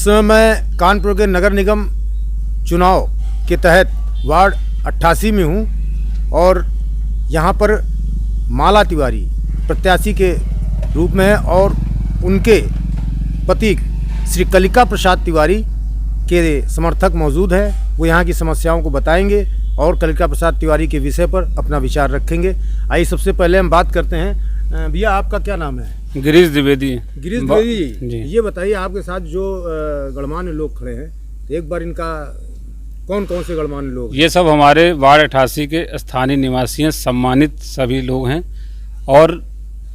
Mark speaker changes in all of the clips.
Speaker 1: समय मैं कानपुर के नगर निगम चुनाव के तहत वार्ड 88 में हूँ और यहाँ पर माला तिवारी प्रत्याशी के रूप में है और उनके पति श्री कलिका प्रसाद तिवारी के समर्थक मौजूद हैं। वो यहाँ की समस्याओं को बताएंगे और कलिका प्रसाद तिवारी के विषय पर अपना विचार रखेंगे। आइए सबसे पहले हम बात करते हैं। भैया आपका क्या नाम है?
Speaker 2: गिरीश द्विवेदी।
Speaker 1: गिरीश द्विवेदी जी, ये बताइए आपके साथ जो गणमान्य लोग खड़े हैं, तो एक बार इनका कौन कौन से गणमान्य लोग?
Speaker 2: ये सब हमारे वार्ड 88 के स्थानीय निवासी हैं, सम्मानित सभी लोग हैं और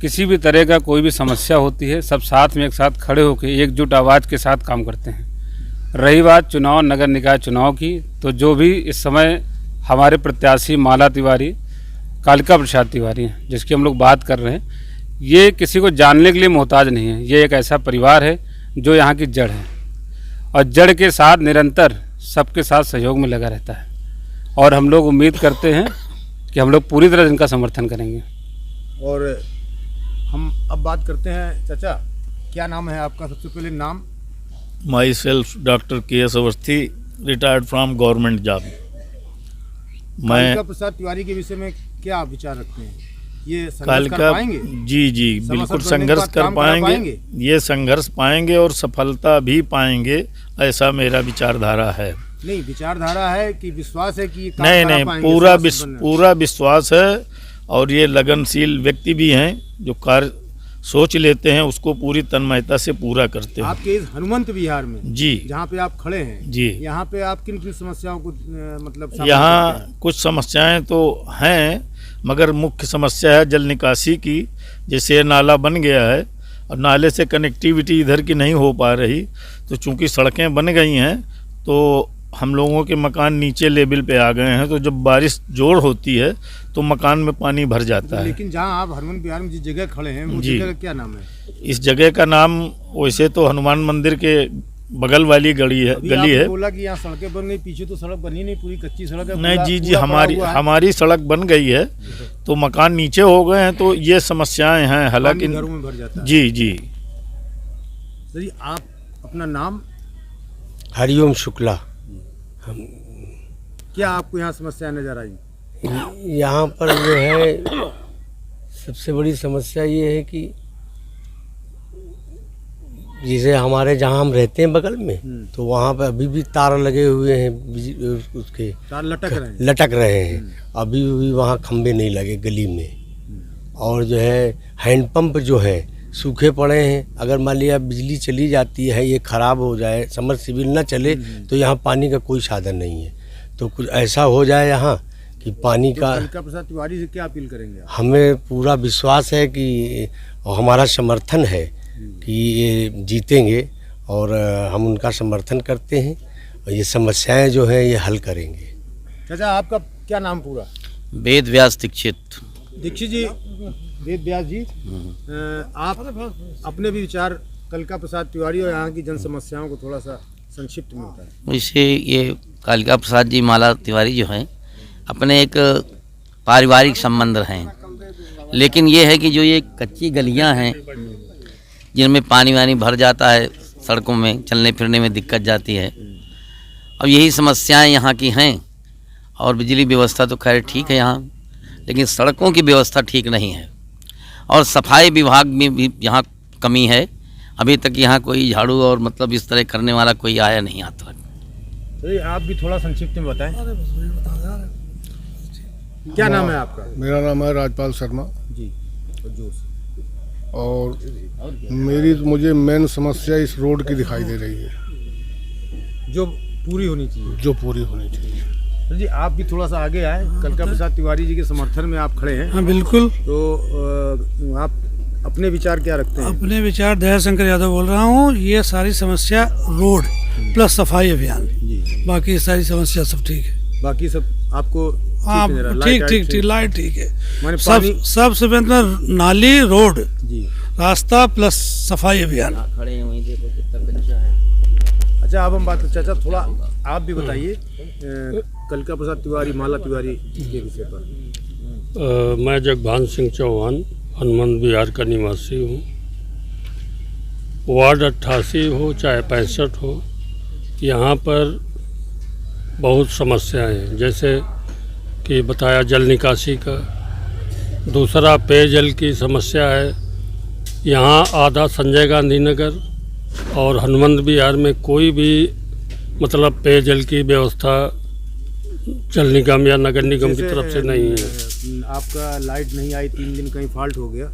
Speaker 2: किसी भी तरह का कोई भी समस्या होती है सब साथ में एक साथ खड़े होकर एकजुट आवाज़ के साथ काम करते हैं। रही बात चुनाव, नगर निकाय चुनाव की, तो जो भी इस समय हमारे प्रत्याशी माला तिवारी, कलिका प्रसाद तिवारी हैं जिसकी हम लोग बात कर रहे हैं, ये किसी को जानने के लिए मोहताज नहीं है। ये एक ऐसा परिवार है जो यहाँ की जड़ है और जड़ के साथ निरंतर सबके साथ सहयोग में लगा रहता है और हम लोग उम्मीद करते हैं कि हम लोग पूरी तरह इनका समर्थन करेंगे।
Speaker 1: और हम अब बात करते हैं, चाचा क्या नाम है आपका? सबसे पहले नाम।
Speaker 3: My self doctor KS. Awasthi, retired from government job. मैं
Speaker 1: कलिका प्रसाद तिवारी के विषय में क्या विचार रखते हैं? ये संघर्ष कर पाएंगे?
Speaker 3: जी बिल्कुल संघर्ष कर पाएंगे। ये संघर्ष पाएंगे और सफलता भी पाएंगे, ऐसा मेरा विचारधारा है।
Speaker 1: नहीं, विचारधारा है कि विश्वास है कि
Speaker 3: नहीं, पूरा विश्वास है और ये लगनशील व्यक्ति भी हैं जो कार्य सोच लेते हैं उसको पूरी तन्मयता से पूरा करते हैं।
Speaker 1: आपके इस हनुमंत विहार में
Speaker 3: जी,
Speaker 1: जहाँ पे आप खड़े हैं
Speaker 3: जी,
Speaker 1: यहाँ पे आप किन किन समस्याओं को मतलब?
Speaker 3: यहाँ कुछ समस्याएं तो हैं मगर मुख्य समस्या है जल निकासी की। जैसे नाला बन गया है और नाले से कनेक्टिविटी इधर की नहीं हो पा रही, तो चूंकि सड़कें बन गई हैं तो हम लोगों के मकान नीचे लेवल पे आ गए हैं, तो जब बारिश जोर होती है तो मकान में पानी भर जाता है।
Speaker 1: लेकिन जहां आप हनुमान विहार में जिस जगह खड़े हैं वो जगह का क्या नाम है?
Speaker 3: इस जगह का नाम वैसे तो हनुमान मंदिर के बगल वाली गली है।
Speaker 1: बोला कि यहाँ सड़कें बन गई, पीछे तो सड़क बनी नहीं, पूरी कच्ची सड़क है।
Speaker 3: नहीं जी, हमारी सड़क बन गई है तो मकान नीचे हो गए हैं, तो ये समस्याएं हैं। हालांकि
Speaker 1: घरों में भर जाता है।
Speaker 3: जी।
Speaker 1: सर आप अपना नाम?
Speaker 4: हरिओम शुक्ला।
Speaker 1: क्या आपको यहाँ समस्या नजर आई?
Speaker 4: यहाँ पर जो है सबसे बड़ी समस्या ये है कि जैसे हमारे जहाँ हम रहते हैं बगल में, तो वहाँ पे अभी भी तार लगे हुए हैं, उसके
Speaker 1: तार
Speaker 4: लटक रहे हैं। अभी भी वहाँ खंबे नहीं लगे गली में। और जो है हैंडपंप जो है सूखे पड़े हैं। अगर मान लिया बिजली चली जाती है, ये ख़राब हो जाए, समरसीबल ना चले, तो यहाँ पानी का कोई साधन नहीं है। तो कुछ ऐसा हो जाए यहाँ कि पानी का।
Speaker 1: कलिका प्रसाद तिवारी से क्या अपील करेंगे?
Speaker 4: हमें पूरा विश्वास है कि हमारा समर्थन है कि ये जीतेंगे और हम उनका समर्थन करते हैं और ये समस्याएं जो है ये हल करेंगे।
Speaker 1: चाचा आपका क्या नाम पूरा?
Speaker 5: वेद व्यास दीक्षित।
Speaker 1: दीक्षित जी, वेद व्यास जी, आप अपने भी विचार कलिका प्रसाद तिवारी और यहाँ की जन समस्याओं को थोड़ा सा संक्षिप्त में बताएं।
Speaker 5: वैसे ये कलिका प्रसाद जी, माला तिवारी जो हैं, अपने एक पारिवारिक संबंध हैं, लेकिन ये है कि जो ये कच्ची गलियां हैं जिनमें पानी वानी भर जाता है, सड़कों में चलने फिरने में दिक्कत जाती है, अब यही समस्याएं यहाँ की हैं। और बिजली व्यवस्था तो खैर ठीक है यहाँ, लेकिन सड़कों की व्यवस्था ठीक नहीं है और सफाई विभाग में भी यहाँ कमी है। अभी तक यहाँ कोई झाड़ू और मतलब इस तरह करने वाला कोई आया नहीं आज तक।
Speaker 1: तो आप भी थोड़ा संक्षिप्त में बताएं। क्या नाम है आपका?
Speaker 6: मेरा नाम है राजपाल शर्मा
Speaker 1: जी।
Speaker 6: और मुझे मेन समस्या इस रोड की दिखाई दे रही है,
Speaker 1: जो पूरी होनी चाहिए। तो जी आप भी थोड़ा सा आगे आए। कलिका प्रसाद तिवारी जी के समर्थन में आप खड़े हैं।
Speaker 7: हाँ बिल्कुल।
Speaker 1: तो आप अपने विचार क्या रखते हैं?
Speaker 7: अपने विचार दया शंकर यादव बोल रहा हूँ। ये सारी समस्या रोड प्लस सफाई अभियान, बाकी सारी समस्या सब ठीक है।
Speaker 1: बाकी सब आपको?
Speaker 7: हाँ ठीक, लाइट ठीक है। सबसे बेहतर नाली, रोड, रास्ता प्लस सफाई अभियान।
Speaker 5: खड़े हैं वहीं, देखो कितना कच्चा है।
Speaker 1: अच्छा अब हम बात, चाचा थोड़ा आप भी बताइए कलिका प्रसाद तिवारी, माला तिवारी के विषय पर।
Speaker 8: मैं जगभान सिंह चौहान, हनुमान विहार का निवासी हूँ वार्ड 88 हो चाहे 65 हो, यहाँ पर बहुत समस्याएं हैं। जैसे कि बताया जल निकासी का, दूसरा पेयजल की समस्या है। यहाँ आधा संजय गांधी नगर और हनुमंत विहार में कोई भी मतलब पेयजल की व्यवस्था जल निगम या नगर निगम की तरफ से नहीं है।
Speaker 1: आपका लाइट नहीं आई, 3 दिन कहीं फॉल्ट हो गया,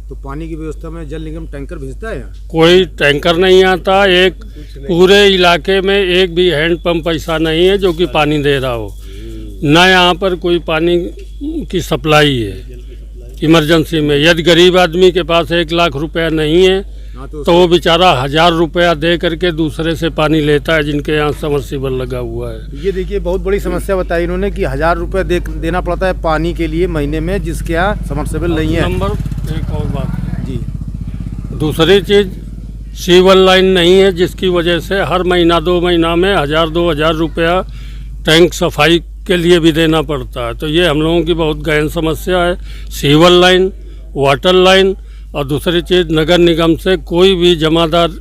Speaker 1: तो पानी की व्यवस्था में जल निगम टैंकर भेजता है यहाँ?
Speaker 8: कोई टैंकर नहीं आता। एक पूरे इलाके में एक भी हैंडपंप ऐसा नहीं है जो कि पानी दे रहा हो। ना यहाँ पर कोई पानी की सप्लाई है। इमरजेंसी में यदि गरीब आदमी के पास 1 लाख रुपया नहीं है तो वो बेचारा 1000 रुपया दे करके दूसरे से पानी लेता है जिनके यहाँ समरसीबल लगा हुआ है।
Speaker 1: ये देखिए बहुत बड़ी समस्या बताई इन्होंने कि 1000 रुपये देना पड़ता है पानी के लिए महीने में, जिसके यहाँ समरसीबल नहीं है।
Speaker 8: नंबर एक और बात
Speaker 1: जी,
Speaker 8: दूसरी चीज़ सीवर लाइन नहीं है, जिसकी वजह से हर महीना 2 महीना में 1000-2000 रुपया टैंक सफाई के लिए भी देना पड़ता है। तो ये हम लोगों की बहुत गहन समस्या है। सीवर लाइन, वाटर लाइन और दूसरी चीज़ नगर निगम से कोई भी जमादार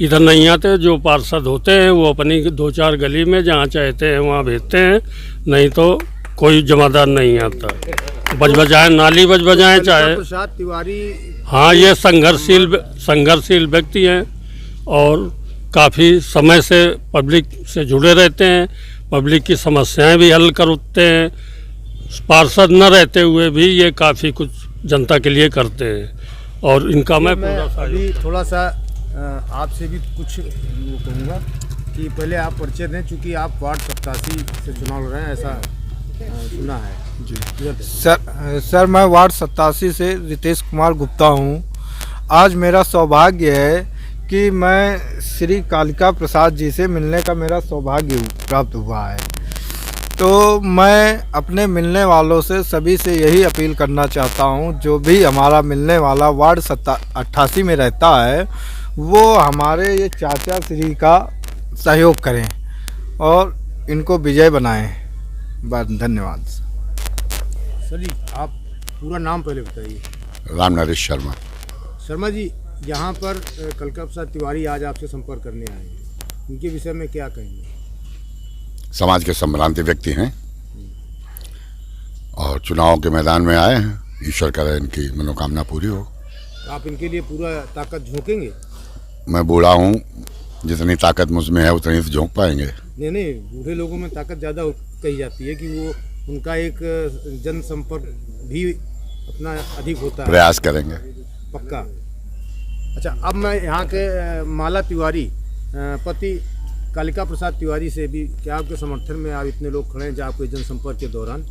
Speaker 8: इधर नहीं आते। जो पार्षद होते हैं वो अपनी 2-4 गली में जहाँ चाहते हैं वहाँ भेजते हैं, नहीं तो कोई जमादार नहीं आता। बजाएं नाली बजाएं चाहे
Speaker 1: प्रसाद तिवारी,
Speaker 8: हाँ, ये संघर्षशील व्यक्ति हैं और काफ़ी समय से पब्लिक से जुड़े रहते हैं। पब्लिक की समस्याएं भी हल करते हैं। पार्षद न रहते हुए भी ये काफ़ी कुछ जनता के लिए करते हैं और इनका मैं पूरा
Speaker 1: अभी थोड़ा सा आपसे भी कुछ कहूँगा कि पहले आप परिचय दें, चूँकि आप वार्ड 87 से चुनाव लड़ रहे हैं, ऐसा सुना है जी।
Speaker 9: सर मैं वार्ड 87 से रितेश कुमार गुप्ता हूँ। आज मेरा सौभाग्य है कि मैं श्री कालिका प्रसाद जी से मिलने का मेरा सौभाग्य प्राप्त हुआ है। तो मैं अपने मिलने वालों से सभी से यही अपील करना चाहता हूँ, जो भी हमारा मिलने वाला वार्ड 88 में रहता है वो हमारे ये चाचा श्री का सहयोग करें और इनको विजय बनाएं। बस धन्यवाद।
Speaker 1: सर जी, आप पूरा नाम पहले बताइए।
Speaker 10: राम नरेश शर्मा।
Speaker 1: शर्मा जी, यहाँ पर कालिका प्रसाद तिवारी आज आपसे संपर्क करने आए हैं, इनके विषय में क्या कहेंगे?
Speaker 10: समाज के संभ्रांति व्यक्ति हैं और चुनाव के मैदान में आए हैं। ईश्वर करे इनकी मनोकामना पूरी हो।
Speaker 1: आप इनके लिए पूरा ताकत झोंकेंगे?
Speaker 10: मैं बूढ़ा हूँ, जितनी ताकत मुझ में है उतनी तो झोंक पाएंगे।
Speaker 1: नहीं, बूढ़े लोगों में ताकत ज़्यादा कही जाती है कि वो उनका एक जनसंपर्क भी अपना अधिक होता है।
Speaker 10: प्रयास करेंगे
Speaker 1: पक्का। अच्छा, अब मैं यहाँ के माला तिवारी पति कालिका प्रसाद तिवारी से भी, क्या आपके समर्थन में आप इतने लोग खड़े हैं जो आपके जनसंपर्क के दौरान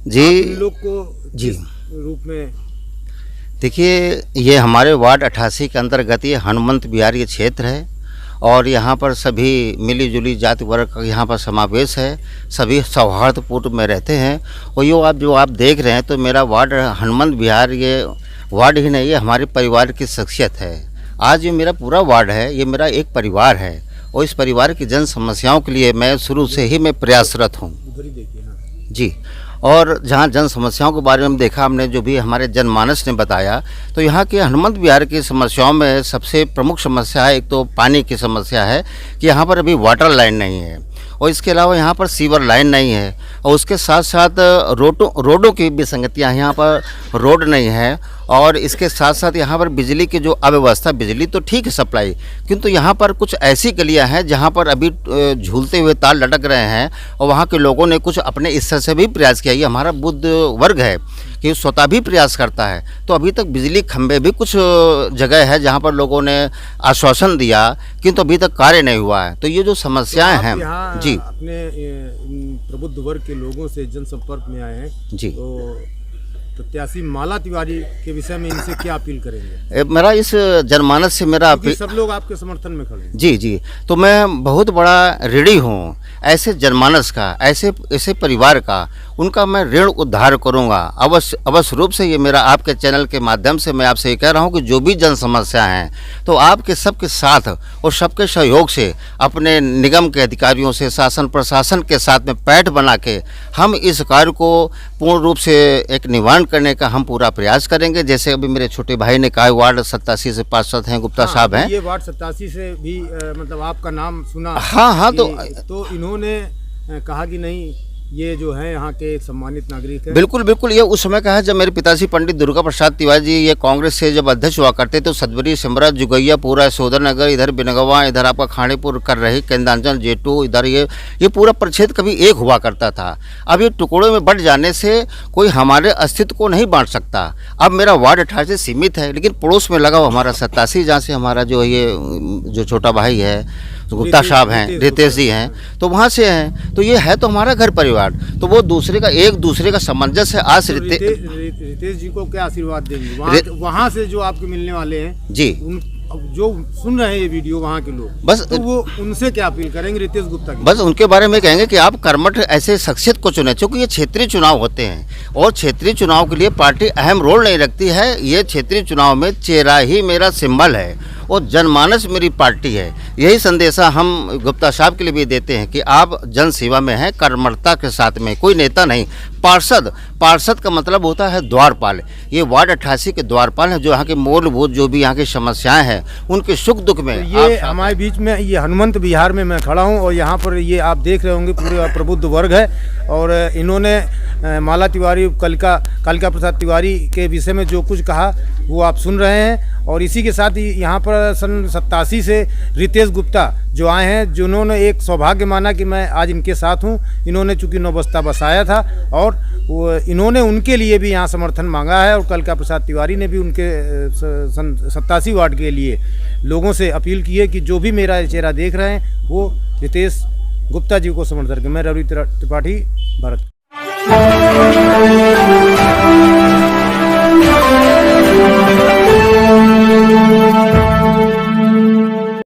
Speaker 11: जी
Speaker 1: इन लोग को
Speaker 11: जी
Speaker 1: रूप में?
Speaker 11: देखिए, ये हमारे वार्ड 88 के अंतर्गत ये हनुमंत विहार ये क्षेत्र है और यहाँ पर सभी मिली जुली जाति वर्ग का यहाँ पर समावेश है। सभी सौहार्दपूर्ण में रहते हैं और जो आप देख रहे हैं तो मेरा वार्ड हनुमंत विहार ये वार्ड ही नहीं, ये हमारे परिवार की शख्सियत है। आज ये मेरा पूरा वार्ड है, ये मेरा एक परिवार है और इस परिवार की जन समस्याओं के लिए मैं शुरू से ही मैं प्रयासरत हूँ जी। और जहाँ जन समस्याओं के बारे में देखा हमने, जो भी हमारे जनमानस ने बताया, तो यहाँ के हनुमंत विहार की समस्याओं में सबसे प्रमुख समस्या है, एक तो पानी की समस्या है कि यहाँ पर अभी वाटर लाइन नहीं है और इसके अलावा यहाँ पर सीवर लाइन नहीं है और उसके साथ साथ रोडों की विसंगतियाँ, यहाँ पर रोड नहीं है और इसके साथ साथ यहाँ पर बिजली की जो अव्यवस्था, बिजली तो ठीक है सप्लाई, किंतु यहाँ पर कुछ ऐसी गलियाँ हैं जहाँ पर अभी झूलते हुए तार लटक रहे हैं और वहाँ के लोगों ने कुछ अपने स्तर से भी प्रयास किया। ये हमारा बुद्ध वर्ग है कि स्वतः भी प्रयास करता है। तो अभी तक बिजली खंभे भी कुछ जगह है जहाँ पर लोगों ने आश्वासन दिया किंतु अभी तक कार्य नहीं हुआ है। तो ये जो समस्याएं हैं जी,
Speaker 1: अपने प्रबुद्ध वर्ग के लोगों से जनसंपर्क में आए हैं
Speaker 11: जी,
Speaker 1: तो प्रत्याशी माला तिवारी के विषय में इनसे क्या अपील करेंगे?
Speaker 11: मेरा इस जनमानस से मेरा
Speaker 1: सब लोग आपके समर्थन में खड़े हैं।
Speaker 11: जी जी, तो मैं बहुत बड़ा ऋणी हूँ ऐसे जनमानस का, ऐसे परिवार का। उनका मैं ऋण उद्धार करूंगा। अवश्य रूप से ये मेरा आपके चैनल के माध्यम से मैं आपसे ये कह रहा हूं कि जो भी जन समस्या हैं तो आपके सबके साथ और सबके सहयोग से, अपने निगम के अधिकारियों से, शासन प्रशासन के साथ में पैठ बना के हम इस कार्य को पूर्ण रूप से एक निवारण करने का हम पूरा प्रयास करेंगे। जैसे अभी मेरे छोटे भाई ने कहा, वार्ड 87 से पार्षद हैं गुप्ता साहब हैं।
Speaker 1: ये वार्ड 87 से भी मतलब आपका नाम सुना।
Speaker 11: हाँ,
Speaker 1: तो इन्होंने कहा कि नहीं, ये जो है यहाँ के सम्मानित नागरिक है।
Speaker 11: बिल्कुल, ये उस समय का है जब मेरे पिताजी पंडित दुर्गा प्रसाद तिवारी जी ये कांग्रेस से जब अध्यक्ष हुआ करते तो सदबरी, सिमरा, जुगैया, पूरा सोदर नगर, इधर बिनगवा, इधर आपका खानेपुर कर रही, केंद्रांचल, जेटू, इधर ये पूरा परिक्षेत्र कभी एक हुआ करता था। अब ये टुकड़ों में बंट जाने से कोई हमारे अस्तित्व को नहीं बांट सकता। अब मेरा वार्ड 18 से सीमित है, लेकिन पड़ोस में लगा हुआ हमारा 87, जहाँ से हमारा जो छोटा भाई है गुप्ता साहब हैं, रितेश जी हैं, तो वहाँ से हैं। तो ये है तो हमारा घर परिवार, तो वो एक दूसरे का सामंजस्य है। आज
Speaker 1: रितेश जी को क्या आशीर्वाद देंगे वहाँ से जो आपके मिलने वाले हैं
Speaker 11: जी,
Speaker 1: जो सुन रहे हैं ये वीडियो वहाँ के लोग,
Speaker 11: बस
Speaker 1: तो वो उनसे क्या अपील करेंगे रितेश गुप्ता की?
Speaker 11: बस उनके बारे में कहेंगे कि आप कर्मठ ऐसे शख्सियत को चुने, क्योंकि ये क्षेत्रीय चुनाव होते हैं और क्षेत्रीय चुनाव के लिए पार्टी अहम रोल नहीं रखती है। ये क्षेत्रीय चुनाव में चेहरा ही मेरा सिंबल है और जनमानस मेरी पार्टी है। यही संदेशा हम गुप्ता साहब के लिए भी देते हैं कि आप जन सेवा में हैं, कर्मठता के साथ में, कोई नेता नहीं। पार्षद का मतलब होता है द्वारपाल। ये वार्ड 88 के द्वारपाल हैं, जो यहाँ के मूलभूत जो भी यहाँ की समस्याएं हैं उनके सुख दुख में।
Speaker 1: ये हमारे बीच में ये हनुमंत विहार में मैं खड़ा हूँ और यहाँ पर ये आप देख रहे होंगे पूरे प्रबुद्ध वर्ग है और इन्होंने माला तिवारी, कालिका प्रसाद तिवारी के विषय में जो कुछ कहा वो आप सुन रहे हैं। और इसी के साथ ही यहाँ पर सन 87 से रितेश गुप्ता जो आए हैं, जिन्होंने एक सौभाग्य माना कि मैं आज इनके साथ हूँ। इन्होंने चूँकि नौबस्ता बसाया था और इन्होंने उनके लिए भी यहाँ समर्थन मांगा है और कालिका प्रसाद तिवारी ने भी उनके सन 87 वार्ड के लिए लोगों से अपील की है कि जो भी मेरा चेहरा देख रहे हैं वो रितेश गुप्ता जी को समर्थन करें। मैं रवि त्रिपाठी, भारत।